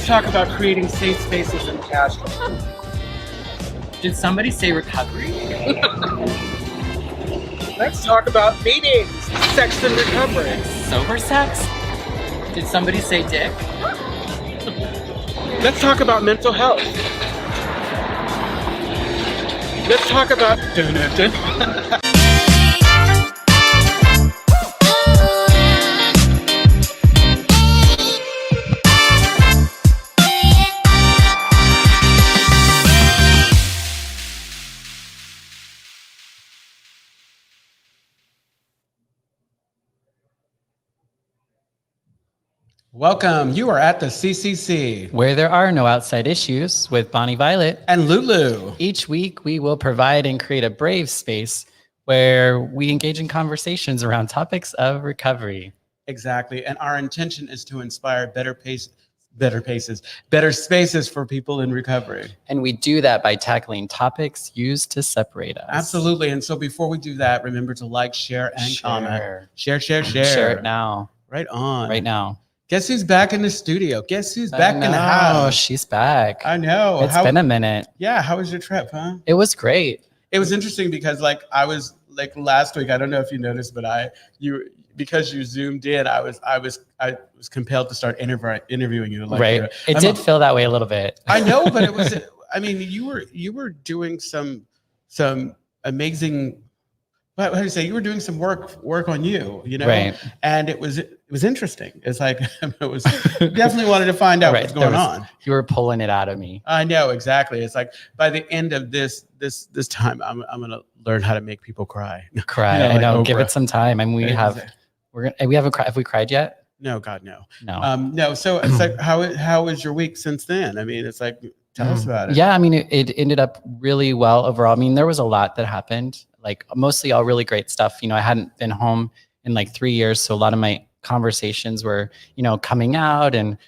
Let's talk about creating safe spaces in Castro. Did somebody say recovery? Let's talk about meetings, sex and recovery. Sober sex? Did somebody say dick? Let's talk about mental health. Let's talk about Welcome. You are at the CCC. Where there are no outside issues with Bonnie Violet. And Lulu. Each week, we will provide and create a brave space where we engage in conversations around topics of recovery. Exactly. And our intention is to inspire better spaces for people in recovery. And we do that by tackling topics used to separate us. Absolutely. And so before we do that, remember to like, share, and comment. Share. Share it now. Right on. Right now. Guess who's back in the studio? Guess who's back in the house? Oh, she's back. I know. It's been a minute. Yeah. How was your trip, huh? It was great. It was interesting because I was last week, I don't know if you noticed, but because you zoomed in, I was compelled to start interviewing you. Right. It did feel that way a little bit. I know, but it was, I mean, you were doing some amazing, how do you say, you were doing some work on you, right. And it was interesting. It's like, it was definitely wanted to find out what's going on. You were pulling it out of me. I know, exactly. It's like by the end of this time, I'm going to learn how to make people cry. I know. Give it some time. I mean, we haven't cried. Have we cried yet? No, God, no. No. So it's like, how was your week since then? I mean, it's like, tell us about it. Yeah. I mean, it ended up really well overall. I mean, there was a lot that happened, like mostly all really great stuff. I hadn't been home in like 3 years. So a lot of my conversations were, coming out and,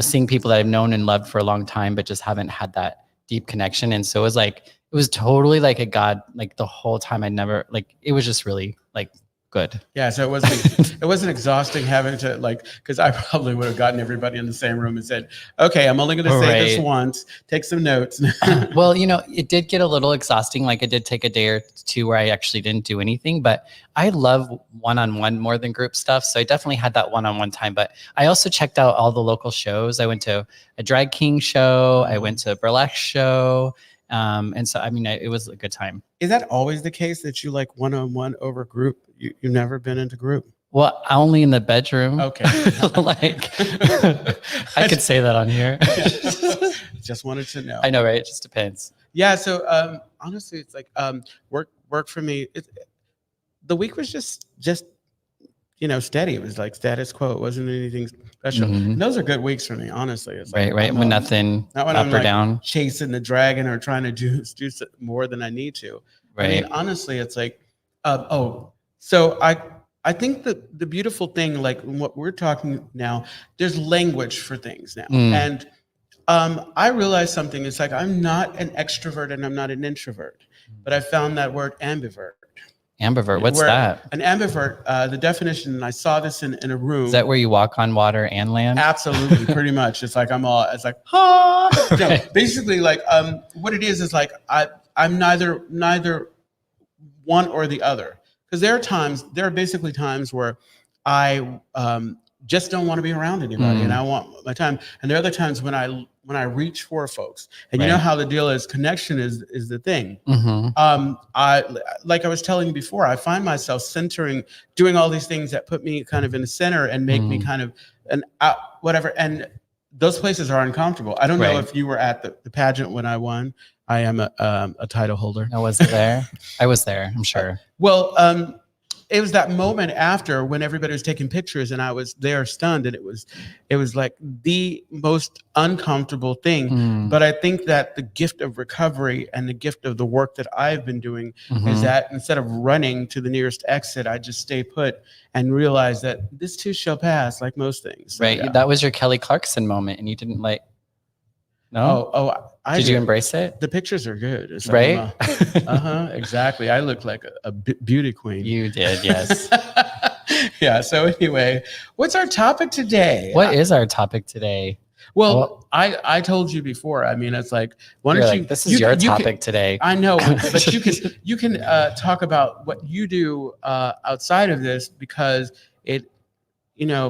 seeing people that I've known and loved for a long time, but just haven't had that deep connection. And so it was totally like a God, like the whole time it was just really like good. Yeah. So it wasn't exhausting having to because I probably would have gotten everybody in the same room and said, okay, I'm only going to say this once, take some notes. Well, it did get a little exhausting. Like it did take a day or two where I actually didn't do anything, but I love one-on-one more than group stuff. So I definitely had that one-on-one time, but I also checked out all the local shows. I went to a drag king show. I went to a burlesque show. And so, I mean, it was a good time. Is that always the case that you like one-on-one over group? You've never been into group? Well, only in the bedroom. Okay. I could say that on here. Just wanted to know. I know, right? It just depends. Yeah. So honestly, it's like work for me. The week was just steady. It was like status quo. It wasn't anything special. Mm-hmm. And those are good weeks for me, honestly. It's right. When nothing not when up I'm or down, chasing the dragon or trying to do more than I need to. Right. I mean, honestly, it's like, so I think that the beautiful thing, like what we're talking now, there's language for things now. And I realized something. It's like, I'm not an extrovert and I'm not an introvert, but I found that word ambivert. Ambivert, what's that? An ambivert, the definition, and I saw this in a room. Is that where you walk on water and land? Absolutely, pretty much. It's like, ah. No, basically, what it is like, I'm neither one or the other. Because there are basically times where I just don't want to be around anybody and I want my time. And there are other times when I reach for folks. And you know how the deal is, connection is the thing. Mm-hmm. I was telling you before, I find myself doing all these things that put me kind of in the center and make me kind of whatever. And those places are uncomfortable. I don't know if you were at the pageant when I won. I am a title holder. I wasn't there. I was there, I'm sure. Well, it was that moment after when everybody was taking pictures and I was there stunned, and it was like the most uncomfortable thing. But I think that the gift of recovery and the gift of the work that I've been doing is that instead of running to the nearest exit, I just stay put and realize that this too shall pass, like most things. Right. Yeah. That was your Kelly Clarkson moment, and you didn't No? I did you embrace it? The pictures are good. It's right? Exactly. I look like a beauty queen. You did, yes. Yeah. So anyway, what's our topic today? What is our topic today? Well, I told you before. I mean, it's like, why don't you? This is your topic today. I know, but you can talk about what you do outside of this, because it,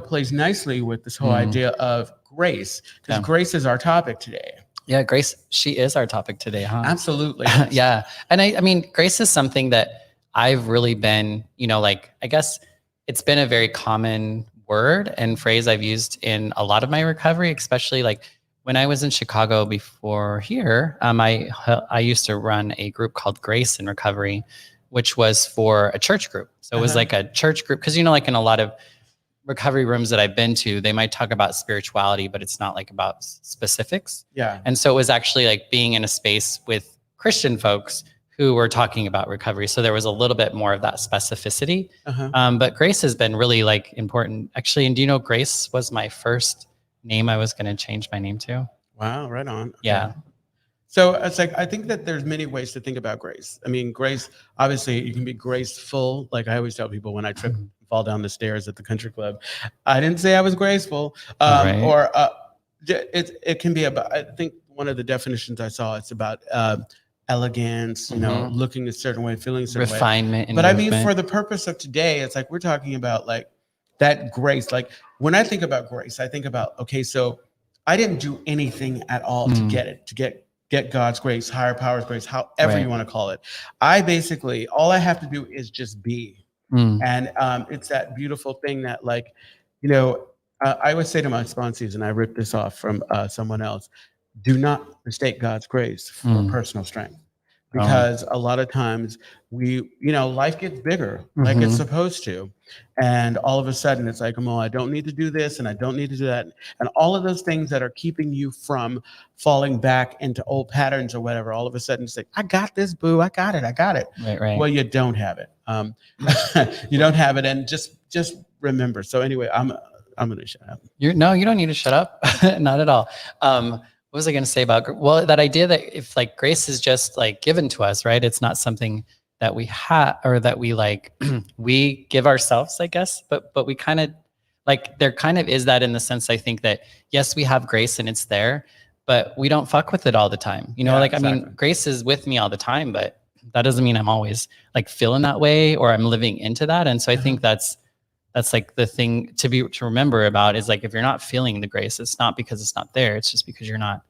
plays nicely with this whole idea of grace, because grace is our topic today. Yeah, grace, she is our topic today, huh? Absolutely. Yeah. And I mean, grace is something that I've really been, I guess it's been a very common word and phrase I've used in a lot of my recovery, especially like when I was in Chicago before here. I used to run a group called Grace in Recovery, which was for a church group. So it was like a church group, because like in a lot of recovery rooms that I've been to, they might talk about spirituality, but it's not like about specifics. Yeah. And so it was actually like being in a space with Christian folks who were talking about recovery. So there was a little bit more of that specificity. But Grace has been really like important, actually. And do you know, Grace was my first name I was going to change my name to. Wow. Right on. Okay. Yeah. So it's like, I think that there's many ways to think about grace. I mean, grace, obviously you can be graceful. Like I always tell people when I trip and fall down the stairs at the country club, I didn't say I was graceful. Or it can be about, I think one of the definitions I saw, it's about elegance, looking a certain way, feeling a certain refinement way. But I mean, for the purpose of today, it's like we're talking about like that grace. Like when I think about grace, I think about, okay, so I didn't do anything at all to get it, to get God's grace, higher powers grace, however you want to call it. I basically, all I have to do is just be. And it's that beautiful thing that like, I would say to my sponsees, and I ripped this off from someone else, do not mistake God's grace for personal strength, because a lot of times life gets bigger like it's supposed to. And all of a sudden it's like, I don't need to do this and I don't need to do that. And all of those things that are keeping you from falling back into old patterns or whatever, all of a sudden it's like, I got this, boo. I got it. Right. Well, you don't have it. You don't have it. And just remember. So anyway, I'm going to shut up. You don't need to shut up. Not at all. What was I going to say about, that idea that if like grace is just like given to us, right? It's not something that we have or that we like, we give ourselves, I guess, but we kind of like, there kind of is that in the sense, I think that yes, we have grace and it's there, but we don't fuck with it all the time. Exactly. I mean, grace is with me all the time, but that doesn't mean I'm always like feeling that way or I'm living into that. And so I think that's like the thing to remember about is like, if you're not feeling the grace, it's not because it's not there. It's just because you're not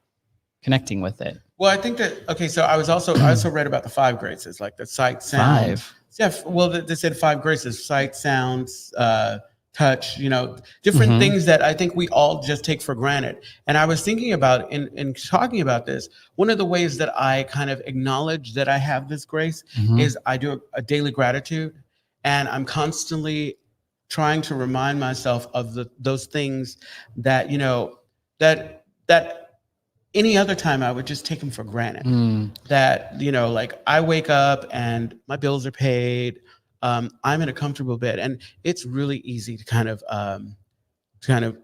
connecting with it. Well, I think that, okay. So I also read about the 5 graces, like the sight, sound. 5. Yeah. Well, they said 5 graces: sight, sounds, touch, different things that I think we all just take for granted. And I was thinking about in talking about this, one of the ways that I kind of acknowledge that I have this grace is I do a daily gratitude, and I'm constantly trying to remind myself of those things that, that any other time I would just take them for granted. That, like I wake up and my bills are paid. I'm in a comfortable bed, and it's really easy to kind of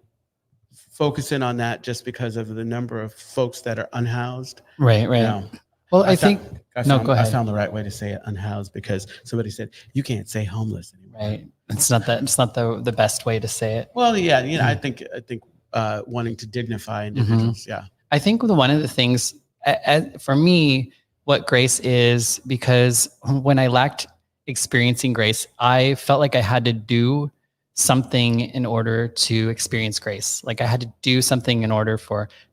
focus in on that just because of the number of folks that are unhoused. Right. Well, I found the right way to say it, unhoused, because somebody said you can't say homeless anymore. Right. It's not the best way to say it. Well, yeah, I think wanting to dignify individuals. Yeah. I think one of the things for me, what grace is, because when I lacked experiencing grace, I felt like I had to do something in order to experience grace. Like I had to do something in order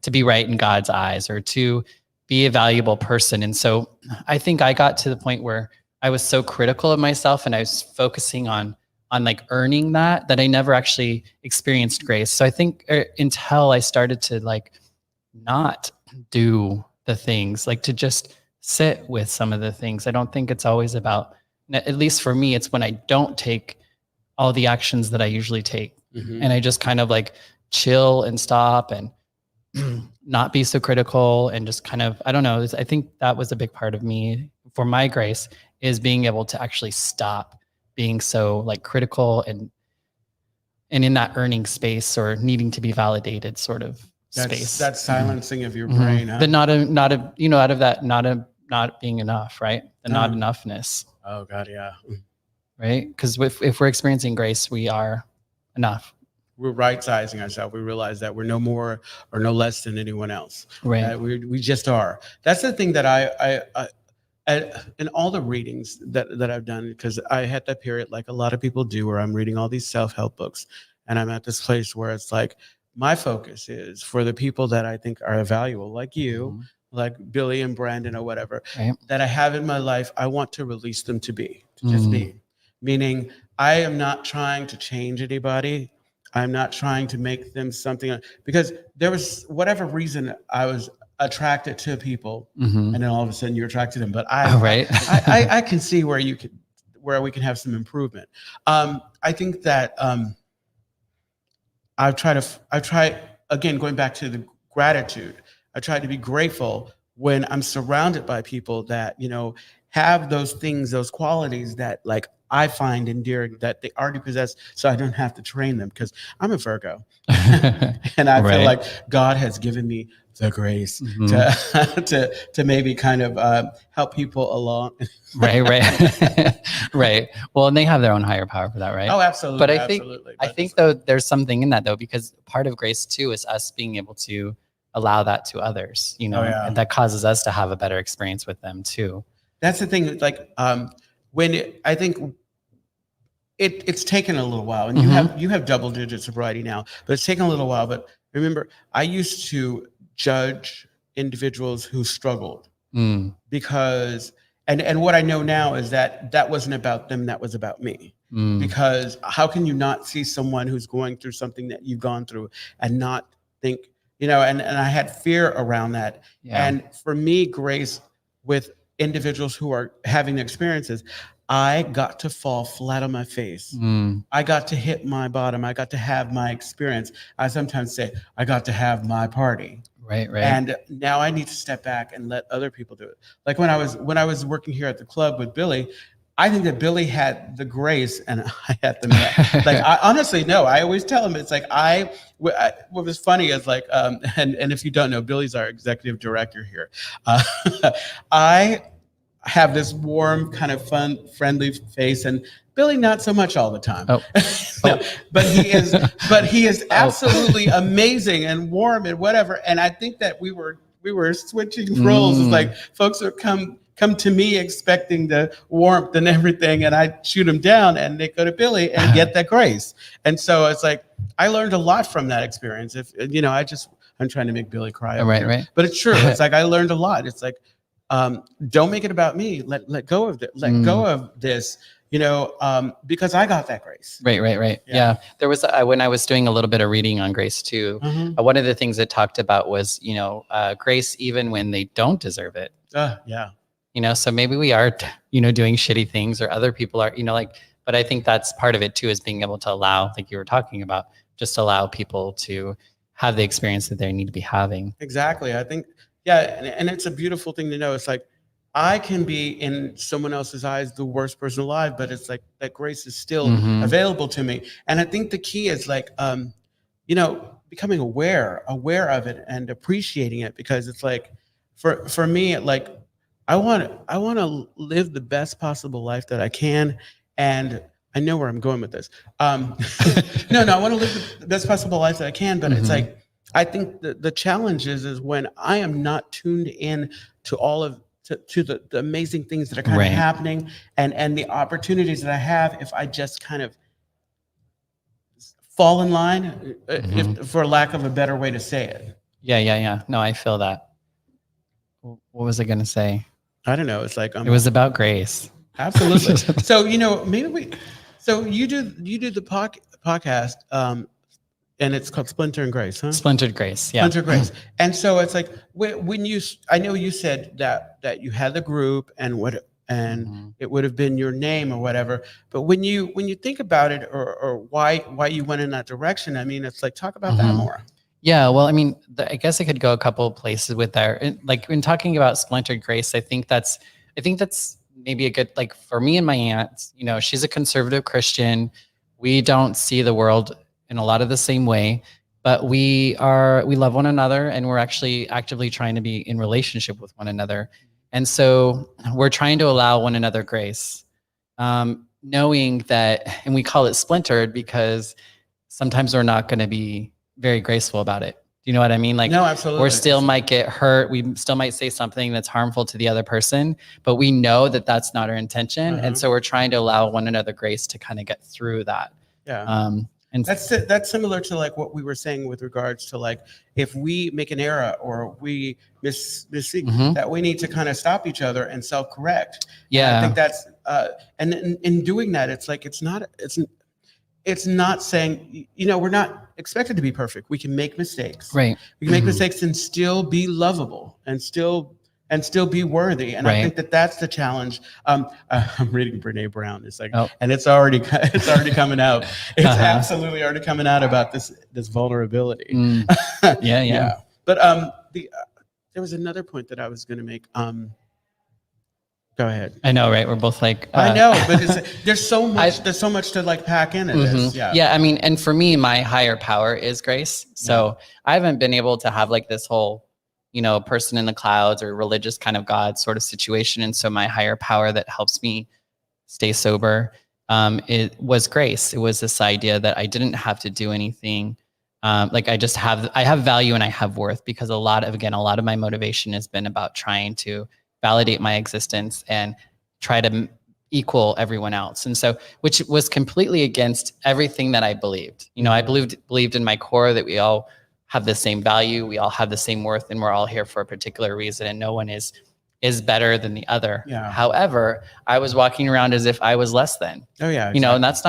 to be right in God's eyes or to be a valuable person. And so I think I got to the point where I was so critical of myself and I was focusing on like earning that I never actually experienced grace. So I think until I started to like not do the things, like to just sit with some of the things. I don't think it's always about, at least for me, it's when I don't take all the actions that I usually take. And I just kind of like chill and stop and not be so critical and just kind of, I don't know. I think that was a big part of me for my grace, is being able to actually stop being so like critical and in that earning space or needing to be validated sort of space. That silencing of your brain. Huh? But out of that, not being enough, right? The not enoughness. Oh God, yeah. Right? Because if we're experiencing grace, we are enough. we're right-sizing ourselves. We realize that we're no more or no less than anyone else. Right. We just are. That's the thing that in all the readings that I've done, because I had that period, like a lot of people do, where I'm reading all these self-help books, and I'm at this place where it's like my focus is for the people that I think are valuable, like you, like Billy and Brandon or whatever, Right. that I have in my life. I want to release them to just be. Meaning, I am not trying to change anybody. I'm not trying to make them something, because there was whatever reason I was attracted to people, and then all of a sudden you're attracted to them. But I can see where we can have some improvement. I think that I try again, going back to the gratitude. I try to be grateful when I'm surrounded by people that, have those things, those qualities that like I find endearing, that they already possess, so I don't have to train them, because I'm a Virgo. And I feel like God has given me the grace to maybe kind of help people along. Right. Well, and they have their own higher power for that, right? Oh, absolutely. But I think though there's something in that though, because part of grace too is us being able to allow that to others, and that causes us to have a better experience with them too. That's the thing. Like I think it's taken a little while, and you have double-digit sobriety now, but it's taken a little while. But remember, I used to judge individuals who struggled because, and what I know now is that wasn't about them, that was about me. Because how can you not see someone who's going through something that you've gone through and not think, and I had fear around that. Yeah. And for me, grace with individuals who are having experiences, I got to fall flat on my face. I got to hit my bottom. I got to have my experience. I sometimes say, I got to have my party. Right. And now I need to step back and let other people do it. Like when I was working here at the club with Billy, I think that Billy had the grace and I had the like. I honestly no. I always tell him it's like what was funny is like and if you don't know, Billy's our executive director here. I have this warm, kind of fun, friendly face, and Billy not so much all the time. But he is absolutely amazing and warm and whatever. And I think that we were switching roles. It's like folks would come to me expecting the warmth and everything, and I shoot them down, and they go to Billy and get that grace. And so it's like I learned a lot from that experience. I'm trying to make Billy cry. Right. But it's true. It's like I learned a lot. It's like don't make it about me. Let go of it. Let go of this. Because I got that grace. Right. Yeah. There was, when I was doing a little bit of reading on grace too, one of the things it talked about was, grace even when they don't deserve it. Yeah. So maybe we are, doing shitty things, or other people are, but I think that's part of it too, is being able to allow, like you were talking about, just allow people to have the experience that they need to be having. Exactly. I think, and it's a beautiful thing to know. It's like, I can be in someone else's eyes the worst person alive, but it's like that grace is still available to me. And I think the key is like, becoming aware of it and appreciating it, because it's like, for me, like, I want to live the best possible life that I can. And I know where I'm going with this. I want to live the best possible life that I can, but it's like, I think the challenge is when I am not tuned in to all of to the amazing things that are kind of happening and the opportunities that I have, if I just kind of fall in line, if for lack of a better way to say it. Yeah. No, I feel that. What was I going to say? I don't know. It's like it was about grace. Absolutely. So so you do the podcast, and it's called Splinter and Grace, huh? Splintered Grace, yeah. Splintered Grace. And so it's like when I know you said that you had the group and it would have been your name or whatever. But when you think about it, or why you went in that direction, I mean, it's like, talk about that more. Yeah, well, I mean, I guess I could go a couple of places with that. Like when talking about Splintered Grace, I think that's maybe a good, like for me and my aunt, she's a conservative Christian. We don't see the world in a lot of the same way, but we love one another, and we're actually actively trying to be in relationship with one another. And so we're trying to allow one another grace, knowing that, and we call it splintered because sometimes we're not going to be very graceful about it. Do you know what I mean? Like, No, absolutely. we still might get hurt. We still might say something that's harmful to the other person, but we know that that's not our intention. And so we're trying to allow one another grace to kind of get through that. Yeah. And that's similar to like what we were saying with regards to like, if we make an error or we misspeak, that we need to kind of stop each other and self-correct. Yeah. And I think that's, and in doing that, it's like, it's not saying, you know, we're not expected to be perfect. We can make mistakes. Right. We can make mistakes and still be lovable and still be worthy. And I think that that's the challenge. I'm reading Brene Brown. It's like, and it's already coming out. It's absolutely already coming out about this vulnerability. Yeah. But there was another point that I was going to make. Go ahead. I know, right? We're both like, I know, but there's so much to like pack into this. Yeah. I mean, and for me, my higher power is grace. So I haven't been able to have like this whole, you know, person in the clouds or religious kind of God sort of situation. And so my higher power that helps me stay sober, it was grace. It was this idea that I didn't have to do anything. Like I have value and I have worth, because a lot of my motivation has been about trying to validate my existence and try to equal everyone else. And so, which was completely against everything that I believed. You know, I believed in my core that we all have the same value, we all have the same worth, and we're all here for a particular reason, and no one is better than the other. Yeah. However, I was walking around as if I was less than. Oh yeah. Exactly. You know, and that's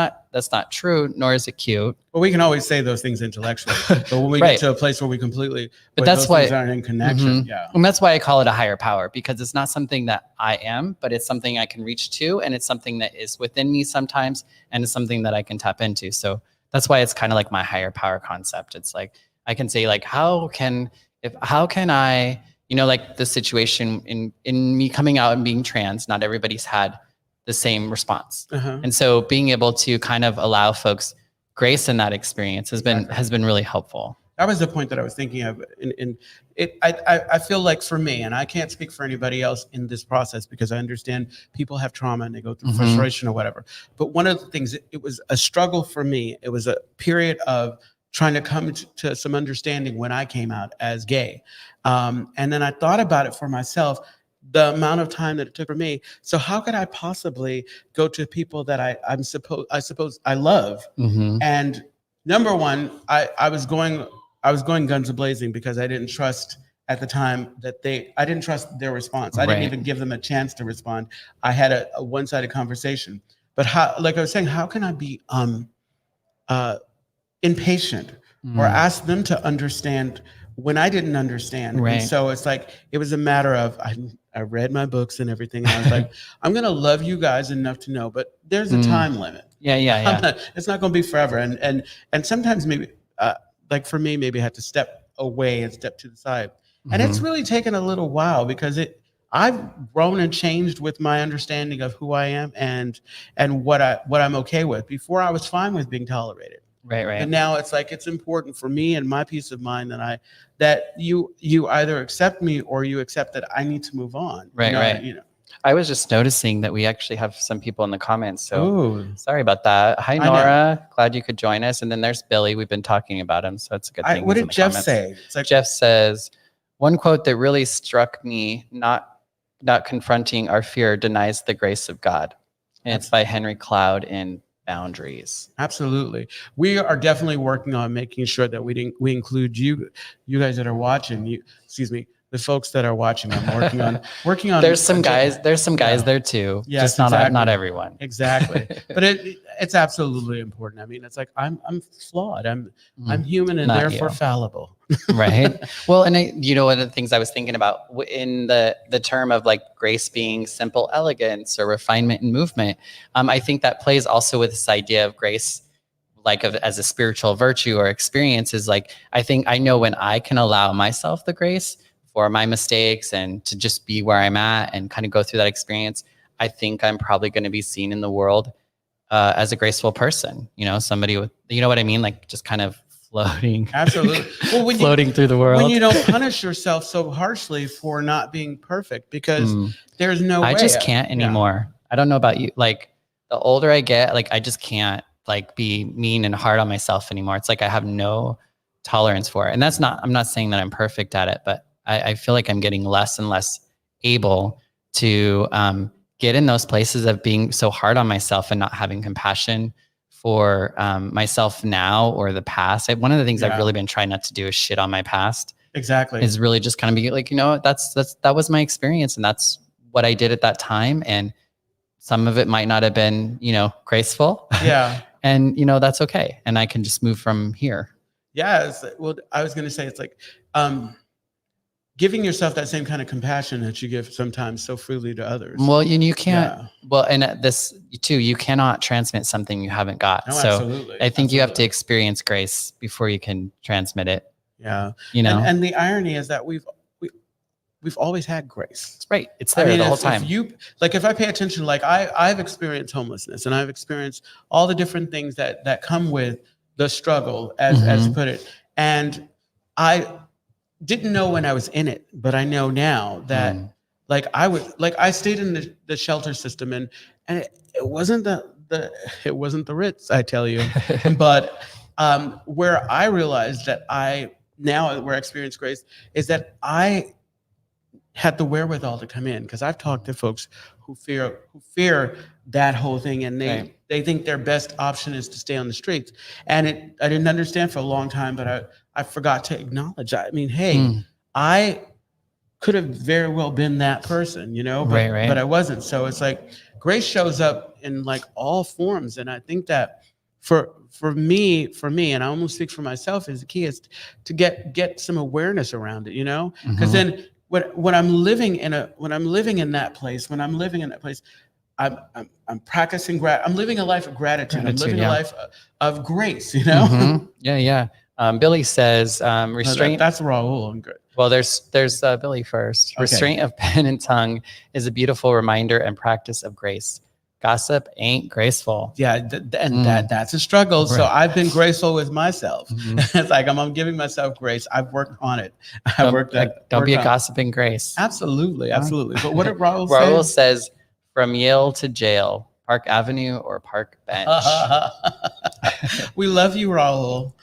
not true, nor is it cute. Well, we can always say those things intellectually, but when we get to a place where we completely, but that's why things aren't in connection. Yeah. And that's why I call it a higher power, because it's not something that I am, but it's something I can reach to, and it's something that is within me sometimes, and it's something that I can tap into. So that's why it's kind of like my higher power concept. It's like, I can say like, how can I, you know, like the situation in me coming out and being trans, not everybody's had the same response. And so being able to kind of allow folks grace in that experience has been really helpful. That was the point that I was thinking of. I feel like for me, and I can't speak for anybody else in this process, because I understand people have trauma and they go through frustration or whatever. But one of the things, it was a struggle for me. It was a period of trying to come to some understanding when I came out as gay. And then I thought about it for myself, the amount of time that it took for me. So how could I possibly go to people that I suppose I love? And number one, I was going guns a-blazing, because I didn't trust at the time I didn't trust their response. I didn't even give them a chance to respond. I had a one-sided conversation. But how, like I was saying, how can I be impatient or ask them to understand when I didn't understand? Right. And so it's like, it was a matter of, I read my books and everything, and I was like, I'm going to love you guys enough to know, but there's a time limit. Yeah. It's not going to be forever. And sometimes maybe, like for me, maybe I had to step away and step to the side. And it's really taken a little while, because I've grown and changed with my understanding of who I am and what I'm okay with. Before, I was fine with being tolerated. Right. And now it's like, it's important for me and my peace of mind that you either accept me or you accept that I need to move on. Right. You know. I was just noticing that we actually have some people in the comments. So sorry about that. Hi, Nora. Glad you could join us. And then there's Billy. We've been talking about him, so it's a good thing. What did Jeff say? It's like, Jeff says, one quote that really struck me, not confronting our fear denies the grace of God. And it's by Henry Cloud in Boundaries. Absolutely. We are definitely working on making sure that we include you guys that are watching, the folks that are watching. I'm working on There's some guys there too. Yes, just not everyone. Exactly. But it's absolutely important. I mean, it's like, I'm flawed. I'm human and therefore fallible. Right. Well, and one of the things I was thinking about in the term of like grace being simple elegance or refinement and movement, I think that plays also with this idea of grace, like as a spiritual virtue or experience. Is like, I know when I can allow myself the grace for my mistakes and to just be where I'm at and kind of go through that experience, I think I'm probably going to be seen in the world as a graceful person, somebody with, you know what I mean? Like just kind of floating. Absolutely. Well, floating through the world. When you don't punish yourself so harshly for not being perfect, because there's no way. I just can't anymore. I don't know about you. Like the older I get, like I just can't like be mean and hard on myself anymore. It's like I have no tolerance for it. And I'm not saying that I'm perfect at it, but I feel like I'm getting less and less able to get in those places of being so hard on myself and not having compassion for myself now or the past. One of the things I've really been trying not to do is shit on my past. Exactly. Is really just kind of be like, that was my experience and that's what I did at that time. And some of it might not have been, graceful. Yeah. And, that's okay. And I can just move from here. Yeah. Well, I was going to say, it's like giving yourself that same kind of compassion that you give sometimes so freely to others. Well, you can't, and this too, you cannot transmit something you haven't got. No, so absolutely. I think you have to experience grace before you can transmit it. Yeah. And the irony is that we've always had grace. It's right. It's there the whole time. If I pay attention, like I've experienced homelessness and I've experienced all the different things that come with the struggle, as you put it. And I didn't know when I was in it, but I know now that I stayed in the shelter system and it wasn't it wasn't the Ritz, I tell you. But where I realized that where I experienced grace is that I had the wherewithal to come in, because I've talked to folks who fear that whole thing, and they think their best option is to stay on the streets. And I didn't understand for a long time, but I forgot to acknowledge. I mean, hey, I could have very well been that person, but I wasn't. So it's like grace shows up in like all forms, and I think that for me, and I almost speak for myself, is the key is to get some awareness around it, because then when I'm living in that place, I'm practicing I'm living a life of gratitude. I'm living a life of grace, Yeah. Billy says restraint. That's Raul. I'm good. Well, there's Billy first. Okay. Restraint of pen and tongue is a beautiful reminder and practice of grace. Gossip ain't graceful. Yeah, that's a struggle. Right. So I've been graceful with myself. It's like I'm giving myself grace. I've worked on it. Don't be a gossiping grace. Absolutely. But what did Raul say? Raul says, from Yale to jail, Park Avenue or Park Bench. We love you, Raul.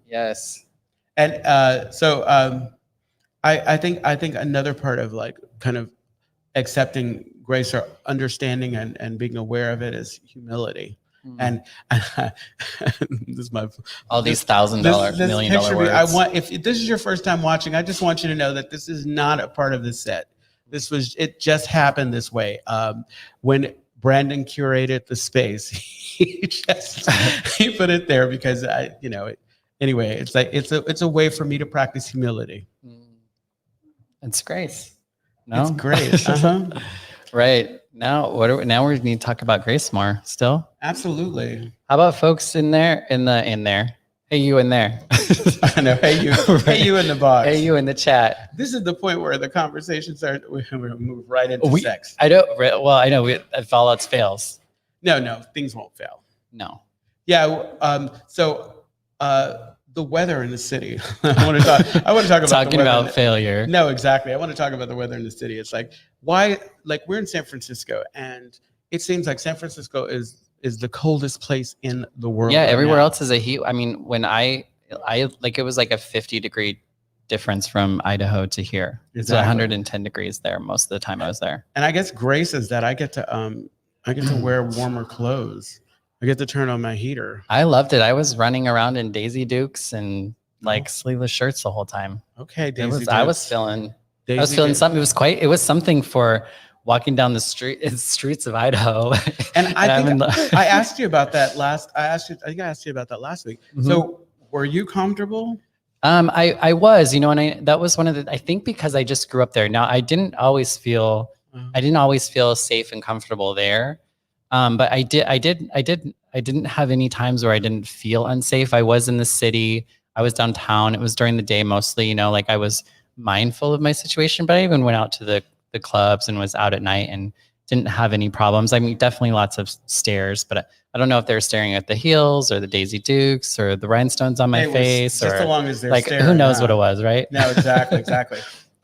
Yes. And I think another part of like kind of accepting grace or understanding and being aware of it is humility. And this is all these $1,000, $1 million words. If this is your first time watching, I just want you to know that this is not a part of the set. It just happened this way. When Brandon curated the space, he put it there because anyway, it's like it's a way for me to practice humility. It's grace. No, it's grace. Right. Now we need to talk about grace more still. Absolutely. How about folks in there? Hey, you in there. I know. Hey, you. Right. Hey, you in the box. Hey, you in the chat. This is the point where the conversation starts. We're going to move right into sex. I know. If all else fails. No, things won't fail. No. Yeah. So the weather in the city. I want to talk about talking about failure. No, exactly. I want to talk about the weather in the city. It's like, why? Like, we're in San Francisco, and it seems like San Francisco is the coldest place in the world. Yeah, everywhere else is a heat. I mean, when I like, it was like a 50-degree difference from Idaho to here. Exactly. It's 110 degrees there most of the time I was there. And I guess grace is that I get to wear warmer clothes. I get to turn on my heater. I loved it. I was running around in Daisy Dukes and like sleeveless shirts the whole time. Okay, I was feeling something. It was something for walking down the streets of Idaho. And I think I asked you about that last. I think I asked you about that last week. Mm-hmm. So were you comfortable? I was, and that was one of the. I think because I just grew up there. Now I didn't always feel safe and comfortable there. But I didn't have any times where I didn't feel unsafe. I was in the city. I was downtown. It was during the day mostly, like I was mindful of my situation, but I even went out to the clubs and was out at night and didn't have any problems. I mean, definitely lots of stares, but I don't know if they were staring at the heels or the Daisy Dukes or the rhinestones on my face, just as long as they're like, who knows what it was, right? No, exactly.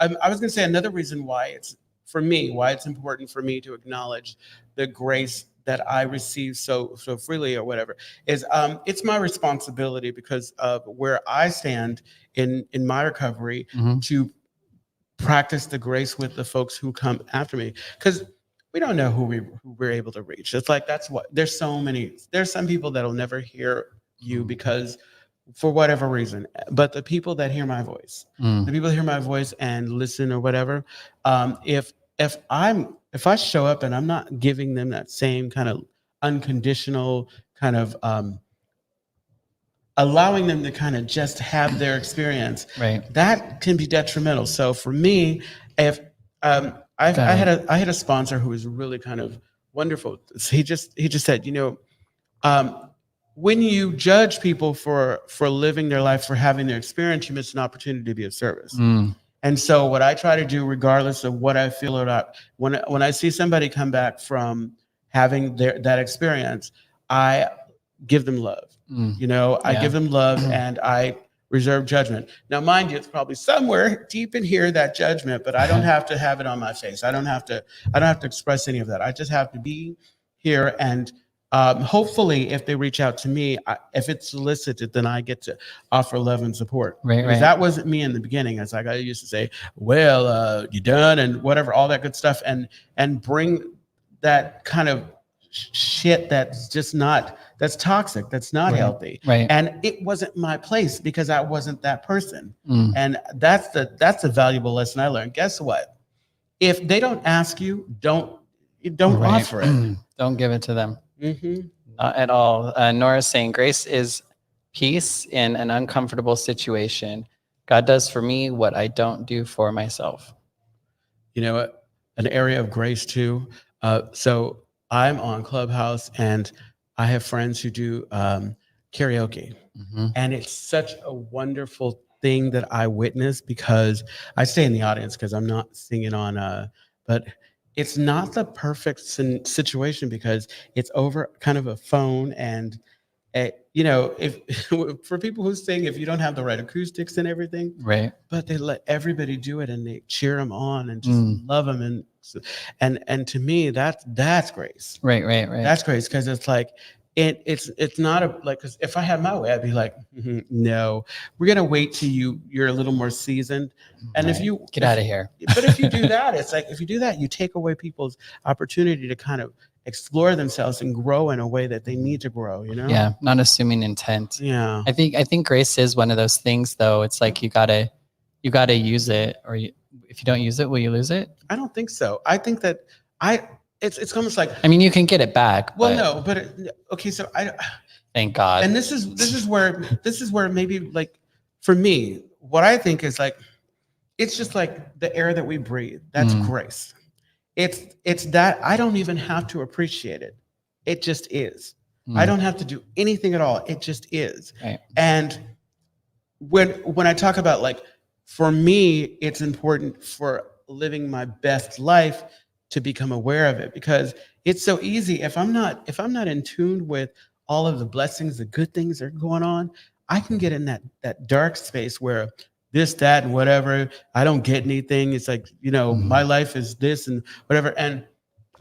I was going to say another reason why it's important for me to acknowledge the grace that I receive so freely or whatever is it's my responsibility because of where I stand in my recovery to practice the grace with the folks who come after me, because we don't know who we're able to reach. It's like there's some people that'll never hear you because for whatever reason, but the people that hear my voice, and listen or whatever, if I show up and I'm not giving them that same kind of unconditional kind of allowing them to kind of just have their experience, that can be detrimental. So for me, if I had a sponsor who was really kind of wonderful. He just said, when you judge people for living their life, for having their experience, you miss an opportunity to be of service. And so what I try to do, regardless of what I feel about, when I see somebody come back from having that experience, I give them love. I give them love and I reserve judgment. Now, mind you, it's probably somewhere deep in here, that judgment, but I don't have to have it on my face. I don't have to express any of that. I just have to be here, and hopefully if they reach out to me, if it's solicited, then I get to offer love and support. Because that wasn't me in the beginning. It's like I used to say, well, you done, and whatever, all that good stuff, and bring that kind of shit that's toxic, that's not healthy. And it wasn't my place because I wasn't that person. And that's a valuable lesson I learned. Guess what? If they don't ask you, don't offer it. Don't give it to them. Not at all. Nora's saying, grace is peace in an uncomfortable situation. God does for me what I don't do for myself. An area of grace too. So I'm on Clubhouse and I have friends who do karaoke. And it's such a wonderful thing that I witness, because I stay in the audience because I'm not singing on, but it's not the perfect situation because it's over kind of a phone. And, if for people who sing, if you don't have the right acoustics and everything, but they let everybody do it and they cheer them on and just love them. And to me, that's grace. Right. That's grace, because it's like, it's not because if I had my way, I'd be like, no, we're gonna wait till you're a little more seasoned, and if you get out of here. But if you do that, it's like, if you do that, you take away people's opportunity to kind of explore themselves and grow in a way that they need to grow. Yeah, not assuming intent. Yeah, I think grace is one of those things, though. It's like you gotta use it, or if you don't use it, will you lose it? I don't think so. I think that it's almost like, I mean, you can get it back. Well, no, but okay. So thank God. And this is where maybe, like, for me, what I think is like, it's just like the air that we breathe. That's grace. It's that I don't even have to appreciate it. It just is. I don't have to do anything at all. It just is. Right. And when I talk about, like, for me, it's important for living my best life to become aware of it, because it's so easy. If I'm not in tune with all of the blessings, the good things that are going on, I can get in that dark space where this, that, and whatever, I don't get anything. It's like, my life is this and whatever. And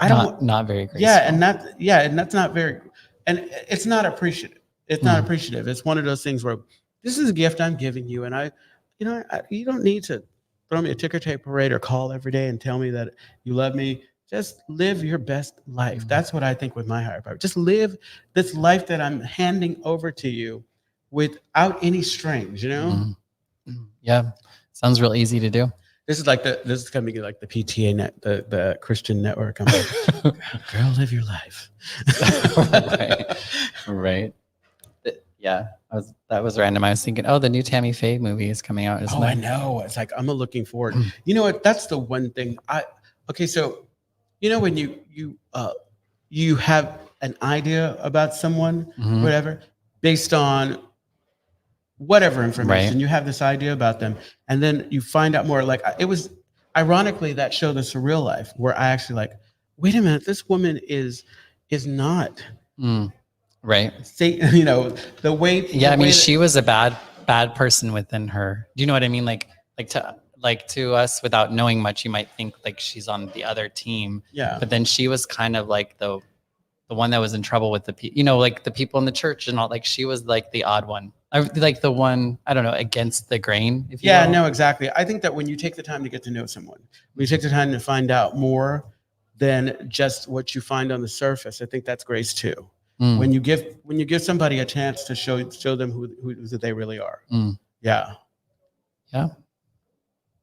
I don't, not very graceful. and that's not very, and it's not appreciative. It's not appreciative. It's one of those things where this is a gift I'm giving you. And you don't need to throw me a ticker tape parade or call every day and tell me that you love me. Just live your best life. That's what I think with my higher power. Just live this life that I'm handing over to you without any strings, Yeah. Sounds real easy to do. This is gonna be like the PTA net, the Christian network. I'm like, girl, live your life. Right. Yeah. That was random. I was thinking, the new Tammy Faye movie is coming out. I know. It's like, I'm looking forward. You know what? That's the one thing so, when you have an idea about someone, whatever, based on whatever information, you have this idea about them, and then you find out more. Like, it was ironically that show, The Surreal Life, where I actually like, wait a minute, this woman is not right. Say, the way. Yeah, I mean, she was a bad person within her. Do you know what I mean? Like to us, without knowing much, you might think like she's on the other team. Yeah. But then she was kind of like the the one that was in trouble with like the people in the church and all. Like she was like the odd one. Like the one, I don't know, against the grain. If you will. No, exactly. I think that when you take the time to get to know someone, when you take the time to find out more than just what you find on the surface, I think that's grace too. When you give somebody a chance to show them who they really are. Yeah.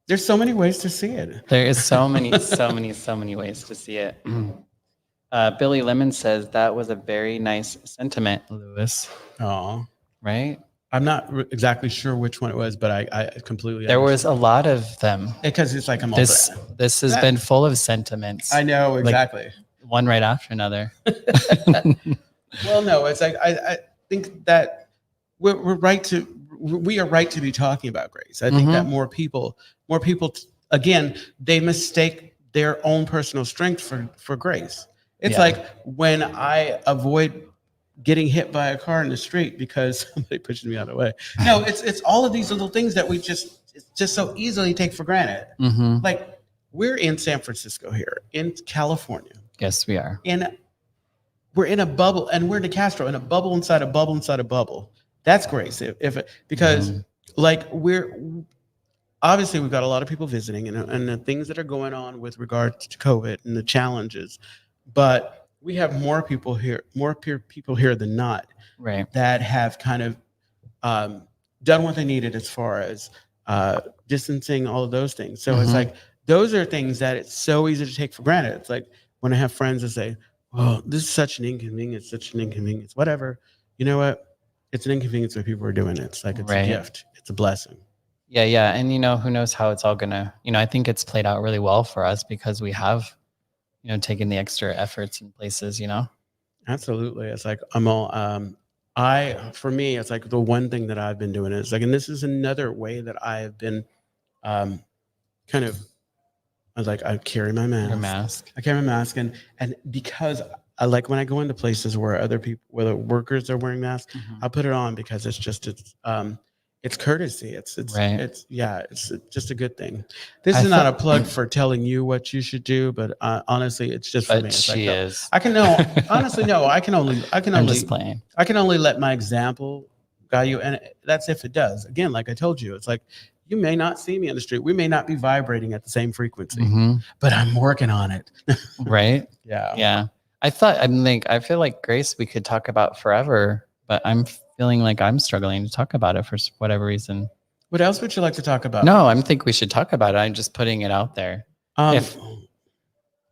There's so many ways to see it. There is so many ways to see it. Billy Lemon says that was a very nice sentiment, Lewis. Oh, right. I'm not exactly sure which one it was, but I completely. There was a lot of them because it's like this has been full of sentiments. I know exactly. Like one right after another. Well, no, it's like I think that we are right to be talking about grace. I think that more people again, they mistake their own personal strength for grace. It's like when I avoid getting hit by a car in the street because somebody pushes me out of the way. No, it's all of these little things that we just so easily take for granted. Like we're in San Francisco here, in California. Yes, we are. We're in a bubble, and we're in Castro, in a bubble inside a bubble inside a bubble. That's grace. Because like obviously we've got a lot of people visiting and the things that are going on with regard to COVID and the challenges, but we have more people here than not, right, that have kind of done what they needed as far as distancing, all of those things. So it's like those are things that it's so easy to take for granted. It's like when I have friends that say, "Oh, this is such an inconvenience, whatever." You know what? It's an inconvenience when people are doing it. It's like it's a gift. It's a blessing. Yeah. And, who knows how it's all going to, I think it's played out really well for us because we have, taken the extra efforts in places, Absolutely. It's like for me, it's like the one thing that I've been doing is like, and this is another way that I have been kind of, I carry my mask. Your mask. I carry my mask. And because I like when I go into places where where the workers are wearing masks, I put it on because it's courtesy. It's just a good thing. This is not a plug for telling you what you should do, but honestly, it's just for me. It's I can only let my example guide you, and that's if it does. Again, like I told you, it's like you may not see me on the street. We may not be vibrating at the same frequency, but I'm working on it. Right? Yeah. I feel like grace we could talk about forever, but I'm feeling like I'm struggling to talk about it for whatever reason. What else would you like to talk about? No, I think we should talk about it. I'm just putting it out there. If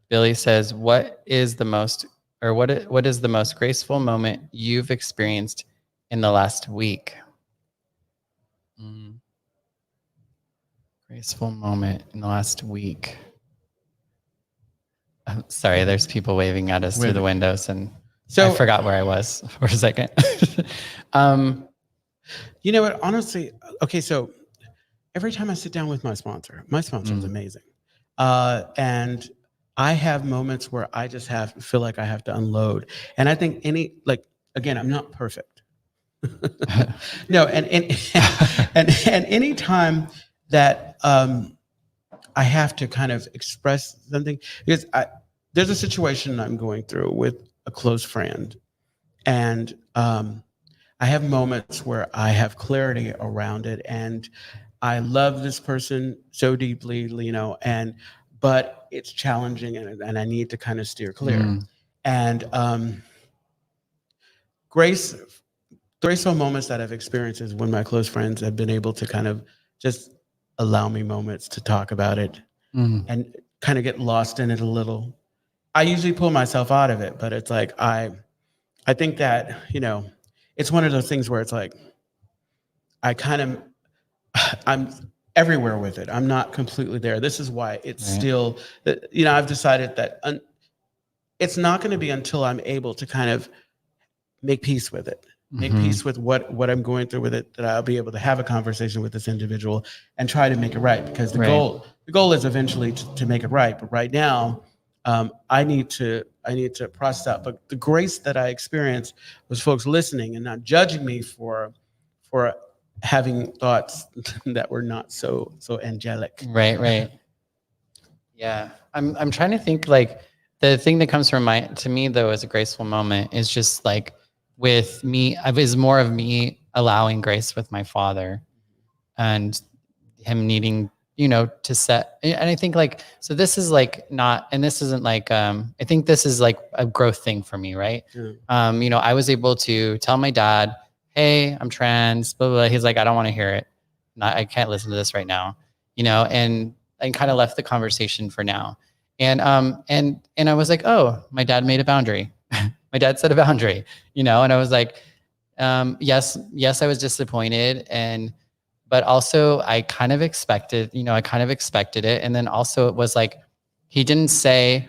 Billy says, what is the most graceful moment you've experienced in the last week? Graceful moment in the last week. I'm sorry, there's people waving at us through the windows, and so I forgot where I was for a second. You know what? Honestly, okay, so every time I sit down with my sponsor is amazing. And I have moments where I just feel like I have to unload. And I think again, I'm not perfect. No, and any time that I have to kind of express something, because there's a situation I'm going through with a close friend, and I have moments where I have clarity around it, and I love this person so deeply, but it's challenging, and I need to kind of steer clear. And graceful moments that I've experienced is when my close friends have been able to kind of just allow me moments to talk about it and kind of get lost in it a little. I usually pull myself out of it, but it's like I think that, it's one of those things where it's like I'm everywhere with it. I'm not completely there. This is why it's still, I've decided that it's not going to be until I'm able to kind of make peace with it. Make peace with what I'm going through with it, that I'll be able to have a conversation with this individual and try to make it right. Because the goal is eventually to make it right. But right now, I need to process that. But the grace that I experienced was folks listening and not judging me for having thoughts that were not so angelic. Right. Yeah. I'm trying to think, like, The thing that comes to me though as a graceful moment is just like with me, is more of me allowing grace with my father and him needing, to set. And I think like, so this is like not, and this isn't like, I think this is like a growth thing for me. Right. Yeah. I was able to tell my dad, hey, I'm trans, blah, blah, blah. He's like, I don't want to hear it. I can't listen to this right now, and kind of left the conversation for now. And I was like, oh, my dad made a boundary. My dad set a boundary, and I was like, yes, I was disappointed. But also I kind of expected it. And then also it was like, he didn't say,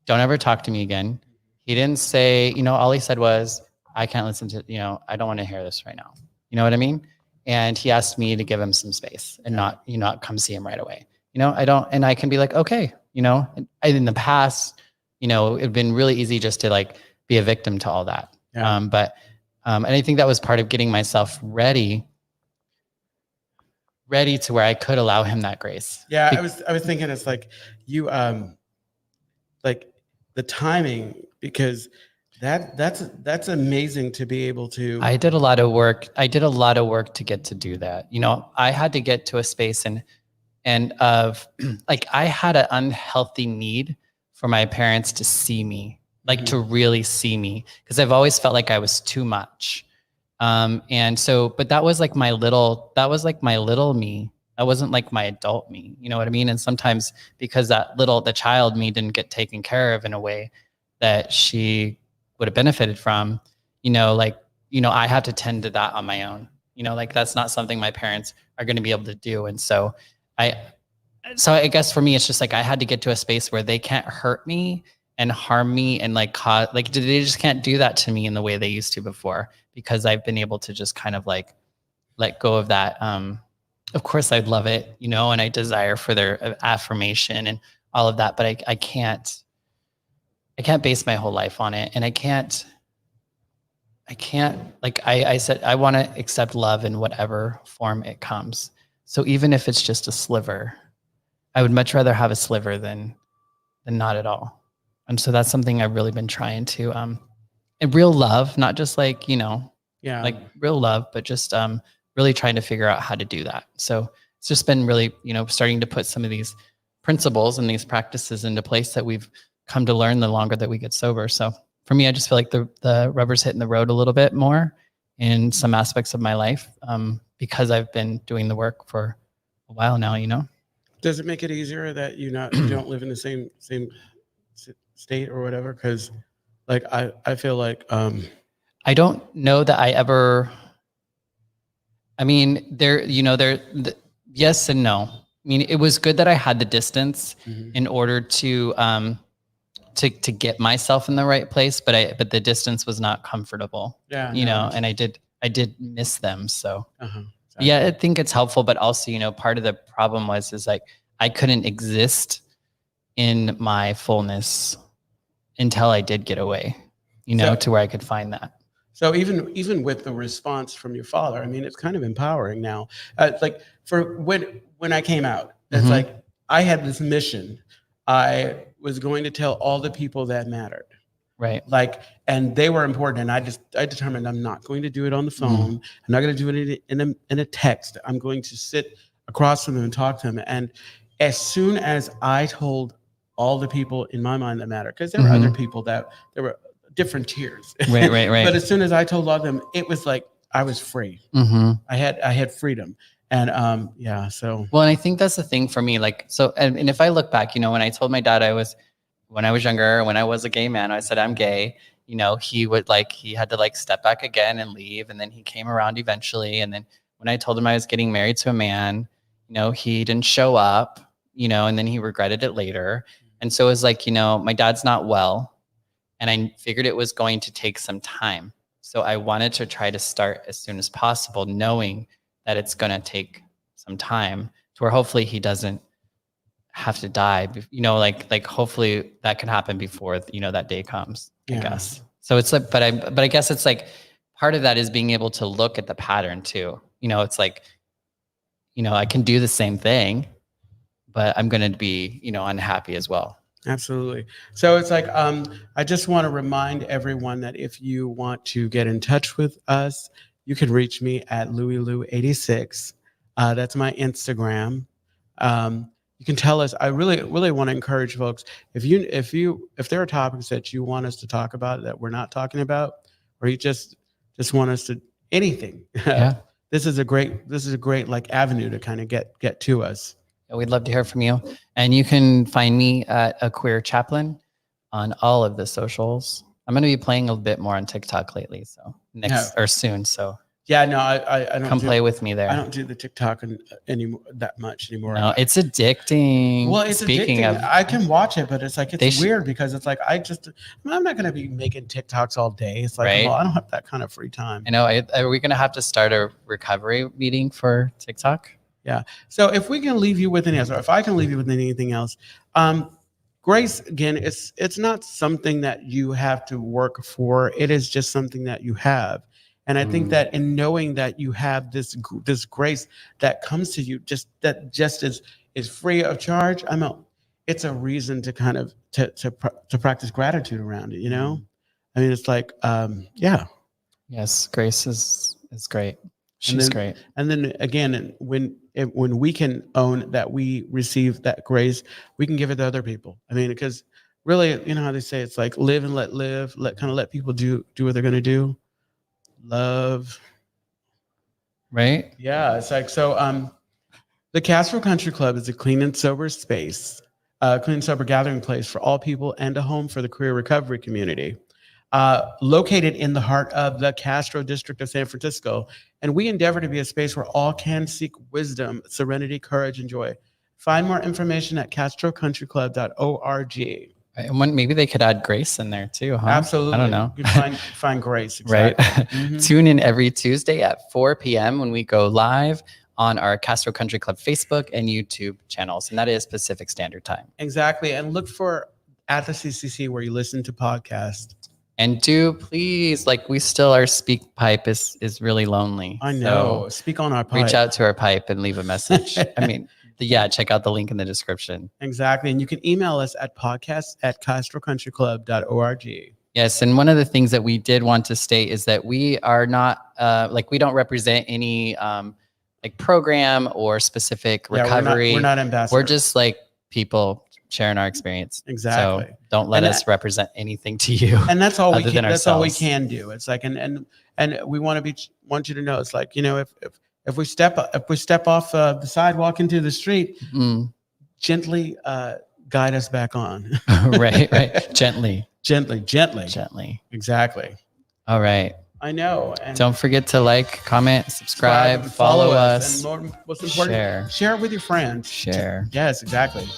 don't ever talk to me again. He didn't say, all he said was, I can't listen to, I don't want to hear this right now. You know what I mean? And he asked me to give him some space and not come see him right away. And I can be like, okay, and in the past, it'd been really easy just to like be a victim to all that. Yeah. And I think that was part of getting myself ready to where I could allow him that grace. Yeah. I was thinking it's like you, like the timing, because that's amazing to be able to. I did a lot of work to get to do that. I had to get to a space and of like, I had an unhealthy need for my parents to see me, like to really see me. Cause I've always felt like I was too much. And so, but that was like my little me. That wasn't like my adult me. You know what I mean? And sometimes because the child me didn't get taken care of in a way that she would have benefited from, I had to tend to that on my own. Like that's not something my parents are going to be able to do. And so I guess for me, it's just like, I had to get to a space where they can't hurt me and harm me and like cause, like they just can't do that to me in the way they used to before, because I've been able to just kind of like let go of that. Of course I'd love it, and I desire for their affirmation and all of that, but I can't base my whole life on it. And I can't, like I said, I want to accept love in whatever form it comes. So even if it's just a sliver, I would much rather have a sliver than not at all. And so that's something I've really been trying to, and real love, not just like, like real love, but just really trying to figure out how to do that. So it's just been really, starting to put some of these principles and these practices into place that we've come to learn the longer that we get sober. So for me, I just feel like the rubber's hitting the road a little bit more in some aspects of my life, because I've been doing the work for a while now, Does it make it easier that you don't live in the same state or whatever? Because like I feel like I don't know that I ever. I mean, yes and no. I mean, it was good that I had the distance in order to get myself in the right place, but the distance was not comfortable. Yeah, and I did miss them. So exactly. yeah, I think it's helpful, but also, part of the problem is like I couldn't exist in my fullness until I did get away, to where I could find that. So even with the response from your father, I mean, it's kind of empowering now. Like for when I came out, it's like I had this mission. I was going to tell all the people that mattered. Right. Like, and they were important. And I determined I'm not going to do it on the phone. I'm not going to do it in a text. I'm going to sit across from them and talk to them. And as soon as I told all the people in my mind that matter, because there were other people that there were different tiers. Right. But as soon as I told all of them, it was like I was free. I had freedom. And so well, and I think that's the thing for me. Like, so and if I look back, when I told my dad when I was younger, when I was a gay man, I said I'm gay, he had to like step back again and leave. And then he came around eventually. And then when I told him I was getting married to a man, he didn't show up, and then he regretted it later. And so it was like, my dad's not well. And I figured it was going to take some time. So I wanted to try to start as soon as possible, knowing that it's going to take some time to where hopefully he doesn't have to die. Like hopefully that can happen before, that day comes, I guess. So it's like, but I guess it's like part of that is being able to look at the pattern too. It's like, I can do the same thing, but I'm going to be, unhappy as well. Absolutely. So it's like, I just want to remind everyone that if you want to get in touch with us, you can reach me at LouieLou86. That's my Instagram. You can tell us. I really, really want to encourage folks. If there are topics that you want us to talk about that we're not talking about, or you just want us to anything, Yeah. this is a great like avenue to kind of get to us. We'd love to hear from you. And you can find me at A Queer Chaplain on all of the socials. I'm going to be playing a bit more on TikTok lately, so soon. So yeah, no, I don't come play with me there. I don't do the TikTok anymore that much anymore. No, it's addicting. Well, it's Speaking addicting. of, I can watch it, but it's like it's weird because it's like I'm not going to be making TikToks all day. It's like, right? well, I don't have that kind of free time. I know. Are we going to have to start a recovery meeting for TikTok? Yeah. So if we can leave you with anything else, or if I can leave you with anything else, grace, again, it's not something that you have to work for. It is just something that you have. And I think that in knowing that you have this grace that comes to you, just is free of charge. It's a reason to kind of to practice gratitude around it. You know, I mean, it's like, yeah. Yes, grace is great. She's great. And then again, when we can own that we receive that grace, we can give it to other people. I mean, because really, you know how they say it's like live and let live, let people do what they're going to do. Love. Right? Yeah. It's like, so the Castro Country Club is a clean and sober space, clean and sober gathering place for all people and a home for the career recovery community. Located in the heart of the Castro district of San Francisco. And we endeavor to be a space where all can seek wisdom, serenity, courage, and joy. Find more information at castrocountryclub.org. And maybe they could add grace in there too, huh? Absolutely. I don't know. You can find grace. Exactly. Right. Mm-hmm. Tune in every Tuesday at 4 p.m. when we go live on our Castro Country Club Facebook and YouTube channels. And that is Pacific Standard Time. Exactly. And look for at the CCC where you listen to podcasts. And do please, we still, our speak pipe is really lonely. I know. So speak on our pipe. Reach out to our pipe and leave a message. I mean, check out the link in the description. Exactly. And you can email us at podcast@castrocountryclub.org. Yes. And one of the things that we did want to state is that we are not, we don't represent any program or specific recovery. We're not ambassadors. We're just people sharing our experience. Exactly. So don't let us represent anything to you. And that's all we can. That's all we can do. It's like, and we want you to know. It's like, you know, if we step off the sidewalk into the street, gently guide us back on. right. Gently. Exactly. All right. I know. And don't forget to comment, subscribe, follow us. And most important, share it with your friends. Share. Yes, exactly.